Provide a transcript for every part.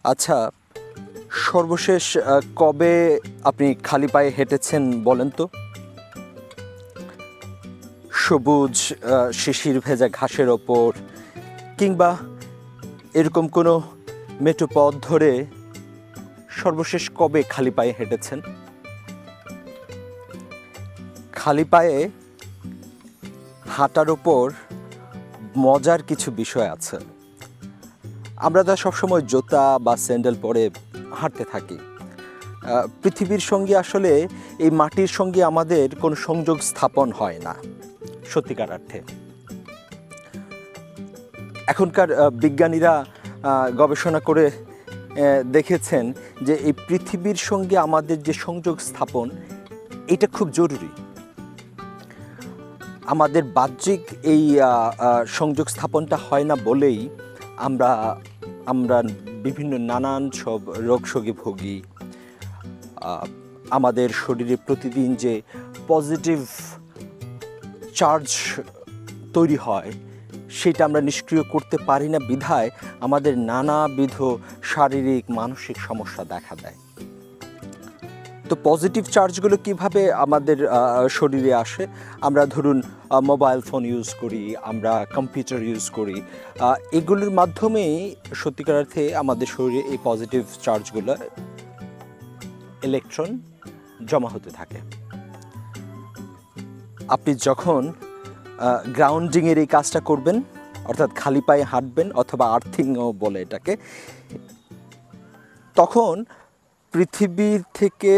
আচ্ছা, সর্বশেষ কবে আপনি খালি পায়ে হেঁটেছেন বলেন তো? সবুজ শিশির ভেজা ঘাসের ওপর, কিংবা এরকম কোনো মেঠো পথ ধরে সর্বশেষ কবে খালি পায়ে হেঁটেছেন? খালি পায়ে হাঁটার ওপর মজার কিছু বিষয় আছে। আমরা তো সবসময় জুতা বা স্যান্ডেল পরে হাঁটতে থাকি। পৃথিবীর সঙ্গে আসলে এই মাটির সঙ্গে আমাদের কোনো সংযোগ স্থাপন হয় না সত্যিকার অর্থে। এখনকার বিজ্ঞানীরা গবেষণা করে দেখেছেন যে এই পৃথিবীর সঙ্গে আমাদের যে সংযোগ স্থাপন, এটা খুব জরুরি। আমাদের বাহ্যিক এই সংযোগ স্থাপনটা হয় না বলেই আমরা বিভিন্ন নানান সব রোগশোকে ভুগি। আমাদের শরীরে প্রতিদিন যে পজিটিভ চার্জ তৈরি হয় সেটা আমরা নিষ্ক্রিয় করতে পারি না বিধায় আমাদের নানাবিধ শারীরিক মানসিক সমস্যা দেখা দেয়। তো পজিটিভ চার্জগুলো কিভাবে আমাদের শরীরে আসে? আমরা ধরুন মোবাইল ফোন ইউজ করি, আমরা কম্পিউটার ইউজ করি, এগুলোর মাধ্যমেই সত্যিকার অর্থে আমাদের শরীরে এই পজিটিভ চার্জগুলো, ইলেকট্রন জমা হতে থাকে। আপনি যখন গ্রাউন্ডিংয়ের এই কাজটা করবেন, অর্থাৎ খালি পায়ে হাঁটবেন অথবা আর্থিংও বলে এটাকে, তখন পৃথিবীর থেকে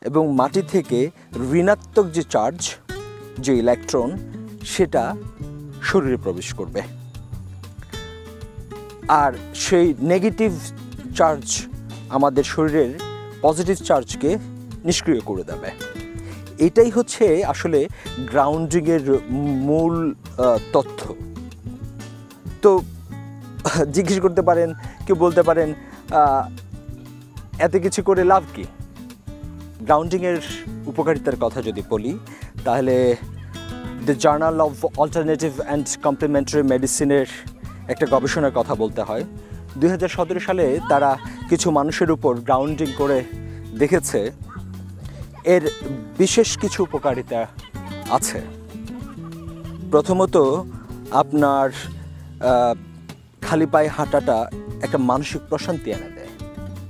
এবং মাটি থেকে ঋণাত্মক যে চার্জ, যে ইলেকট্রন, সেটা শরীরে প্রবেশ করবে, আর সেই নেগেটিভ চার্জ আমাদের শরীরের পজিটিভ চার্জকে নিষ্ক্রিয় করে দেবে। এটাই হচ্ছে আসলে গ্রাউন্ডিংয়ের মূল তথ্য। তো জিজ্ঞেস করতে পারেন, কেউ বলতে পারেন এত কিছু করে লাভ কি? গ্রাউন্ডিংয়ের উপকারিতার কথা যদি বলি, তাহলে the journal of alternative and complementary মেডিসিনের একটা গবেষণার কথা বলতে হয়। 2017 সালে তারা কিছু মানুষের উপর গ্রাউন্ডিং করে দেখেছে এর বিশেষ কিছু উপকারিতা আছে। প্রথমত, আপনার খালি পায়ে হাঁটাটা একটা মানসিক প্রশান্তি এনে দেয়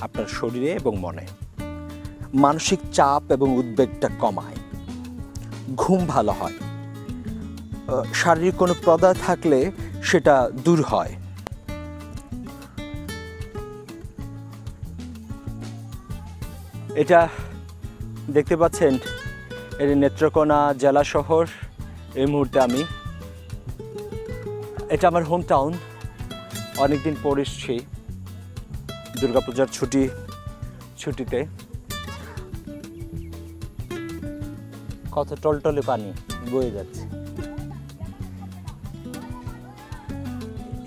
আপনার শরীরে এবং মনে। মানসিক চাপ এবং উদ্বেগটা কমায়, ঘুম ভালো হয়, শারীরিক কোনো প্রদাহ থাকলে সেটা দূর হয়। এটা দেখতে পাচ্ছেন, এর নেত্রকোনা জেলা শহর। এই মুহূর্তে এটা আমার হোম টাউন। অনেকদিন পর এসেছি দুর্গাপূজার ছুটিতে। কত টলটলে পানি বয়ে যাচ্ছে।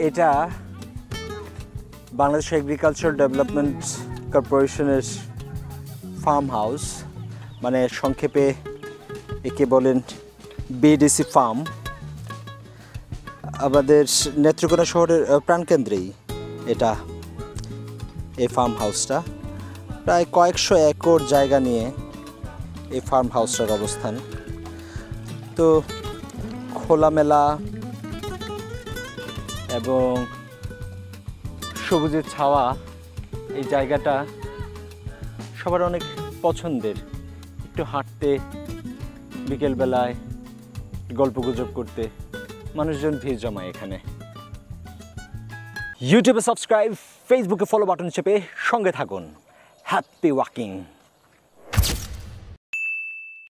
এটা বাংলাদেশ এগ্রিকালচার ডেভেলপমেন্ট কর্পোরেশনের ফার্ম হাউস, মানে সংক্ষেপে একে বলেন বিডিসি ফার্ম। আমাদের নেত্রকোনা শহরের প্রাণকেন্দ্রেই এই ফার্ম হাউসটা। প্রায় কয়েকশো একর জায়গা নিয়ে এই ফার্ম হাউসটার অবস্থান। তো খোলামেলা এবং সবুজের ছাওয়া, এই জায়গাটা সবার অনেক পছন্দের। একটু হাঁটতে, বিকেলবেলায় গল্পগুজব করতে মানুষজন ভিড় জমায় এখানে। ইউটিউবে সাবস্ক্রাইব, ফেসবুকে ফলো বাটন চেপে সঙ্গে থাকুন। Happy walking.